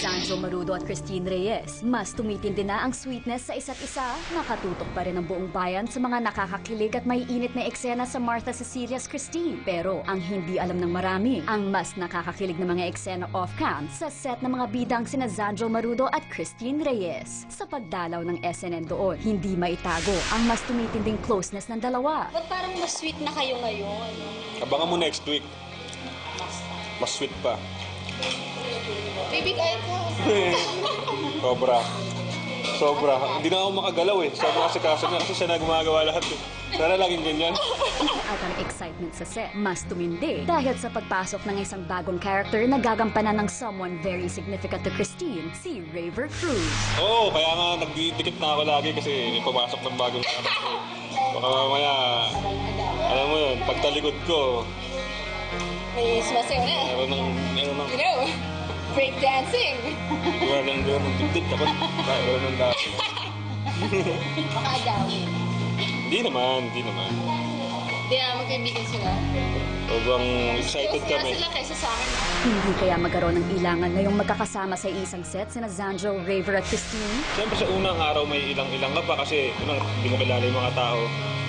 Sandro Marudo at Christine Reyes, mas tumitindi na ang sweetness sa isa't isa. Nakatutok pa rin ang buong bayan sa mga nakakakilig at may init na eksena sa Martha Cecilia's Christine. Pero ang hindi alam ng marami, ang mas nakakakilig na mga eksena off-cam sa set ng mga bidang sina Sandro Marudo at Christine Reyes. Sa pagdalaw ng SNN doon, hindi maitago ang mas tumitinding closeness ng dalawa. Ba't parang mas sweet na kayo ngayon? Abangan mo next week. Mas sweet pa. Baby, kaya ko. Sobra. Sobra. Hindi na ako makagalaw eh. Sobra kasi kaso na kasi siya na gumagawa lahat eh. Sana laging ganyan. At ang excitement sa set, mas tumindi dahil sa pagpasok ng isang bagong character na gagampanan ng someone very significant to Christine, si Raver Cruz. Oo, kaya nga nagdidikit na ako lagi kasi may pumasok ng bagong character. Baka mamaya, alam mo yun, pagtalikod ko, May sumasayaw na. meron ng, You know, break dancing. gano'n ng dibdib, tapos gano'n ng dati. Baka agawin. Hindi naman. Hindi na magkaibigan sila. Sobrang excited Close kami. na sila kaysa sa akin. Hindi kaya magkaroon ng ilangan ngayong magkakasama sa isang set sina Sandro, Raver at Christine? Siyempre sa unang araw may ilang-ilang ka pa kasi unang hindi mo kilala yung mga tao,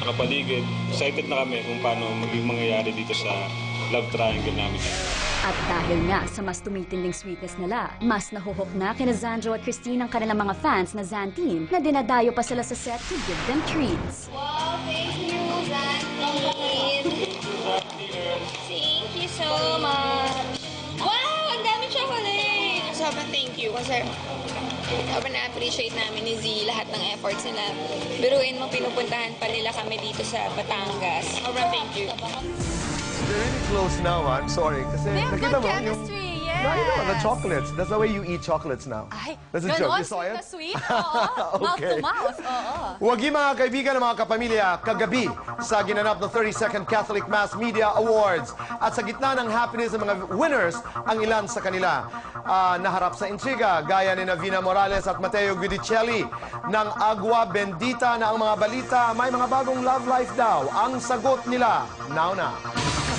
nakapaligid. Excited na kami kung paano maging mangyayari dito sa love triangle namin. At dahil nga sa mas tumitinding sweetness nila, mas nahuhok na kina Sandro at Christine ang kanilang mga fans na Zanteen na dinadayo pa sila sa set to give them treats. Wow, thank you, Zantin. Thank you so much. Wow, ang daming chocolate. Sobrang thank you kasi sobrang na-appreciate namin ni Z lahat ng efforts nila. Biruin mo, pinupuntahan pa nila kami dito sa Batangas. Sobrang thank you. They're really close now, I'm sorry. Kasi They have nakita good mo chemistry, yes. No, you know, the chocolates. That's the way you eat chocolates now. Ay, That's a joke. You saw sweet it? na sweet. Oo. Mouth to mouth. Oo. Huwagi mga kaibigan ng mga kapamilya, kagabi sa ginanap ng 32nd Catholic Mass Media Awards. At sa gitna ng happiness ng mga winners, ang ilan sa kanila naharap sa intriga, gaya ni Vina Morales at Matteo Guidicelli ng Agua Bendita na ang mga balita may mga bagong love life daw. Ang sagot nila, now na.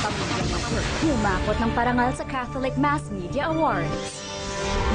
Kapamilya Network, humakot ng parangal sa Catholic Mass Media Awards.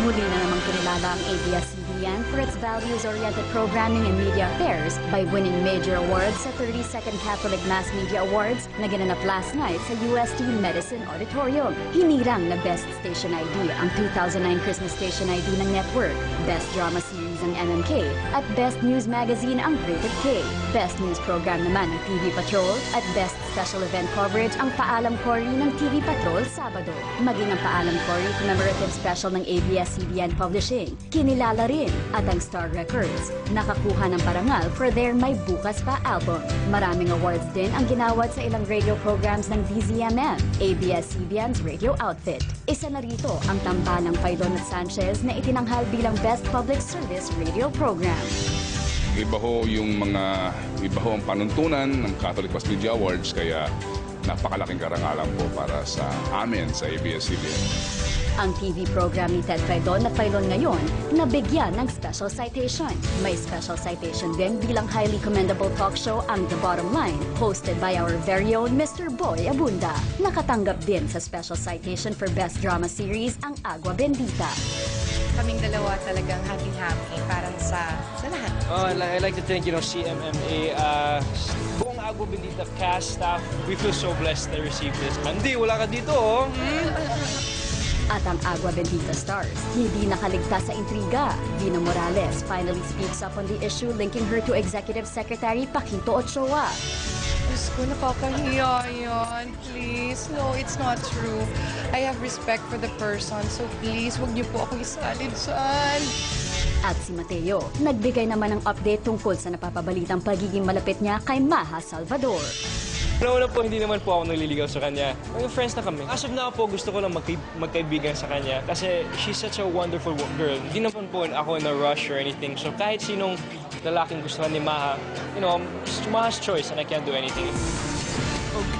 Muli na namang kinilala ang ABS-CBN for its values-oriented programming and media affairs by winning major awards sa 32nd Catholic Mass Media Awards na ginanap last night sa UST Medicine Auditorium. Hinirang na Best Station ID ang 2009 Christmas Station ID ng network, Best Drama Series ang MMK, at Best News Magazine ang Rated K. Best News Program naman ang TV Patrol at Best Special Event Coverage ang Paalam Cory ng TV Patrol Sabado. Maging ang Paalam Cory Commemorative Special ng ABS-CBN Publishing, kinilala rin at ang Star Records, nakakuha ng parangal for their May Bukas Pa album. Maraming awards din ang ginawad sa ilang radio programs ng DZMM, ABS-CBN's radio outfit. Isa na rito ang tambalang Paidon at Sanchez na itinanghal bilang Best Public Service Radio Program. Iba ho ang panuntunan ng Catholic Mass Media Awards kaya napakalaking karangalan po para sa amin sa ABS-CBN. Ang TV program ni Ted Paidon na Paidon ngayon, nabigyan ng special citation. May special citation din bilang highly commendable talk show ang The Bottom Line, hosted by our very own Mr. Boy Abunda. Nakatanggap din sa special citation for Best Drama Series ang Agua Bendita. Kaming dalawa talagang happy-happy parang sa lahat. Oh, I like to thank, CMMA, buong Agua Bendita cast, staff. We feel so blessed to receive this. Andy, wala ka dito, oh. At ang Agua Bendita stars, hindi nakaligtas sa intriga. Vina Morales finally speaks up on the issue linking her to Executive Secretary Paquito Ochoa. Diyos ko, nakakahiya yan. Please, no, it's not true. I have respect for the person, so please, huwag niyo po ako isalid saan. At si Mateo, nagbigay naman ng update tungkol sa napapabalitang pagiging malapit niya kay Maha Salvador. Una po, hindi naman po ako naliligaw sa kanya. Mga friends na kami. As of now po, gusto ko lang magkaibigan sa kanya kasi she's such a wonderful girl. Hindi naman po ako in a rush or anything. So kahit sinong lalaking gusto ni Maha, Maha's choice and I can't do anything.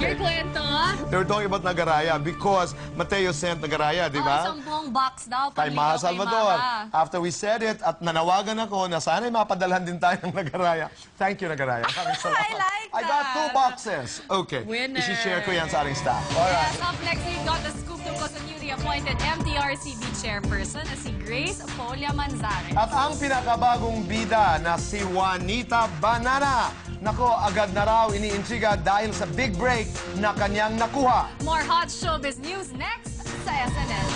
Your kwento? They were talking about Nagaraya because Mateo sent Nagaraya, di ba? Isang buong box daw. Kay Maha panligaw Salvador. Maha. After we said it, at nanawagan ako na sana'y mapadalhan din tayo ng Nagaraya. Thank you, Nagaraya. Maraming salamat. I like I got that. 2 boxes. Okay. Winner. Isi-share ko yan sa ating staff. Alright. Yes, up next, we got the scoop tungkol sa newly appointed MTRCB chairperson na si Grace Polia Manzarek. At ang pinakabagong bida na si Juanita Banana. Nako, agad na raw iniintriga dahil sa big break na kanyang nakuha. More hot showbiz news next sa SNL.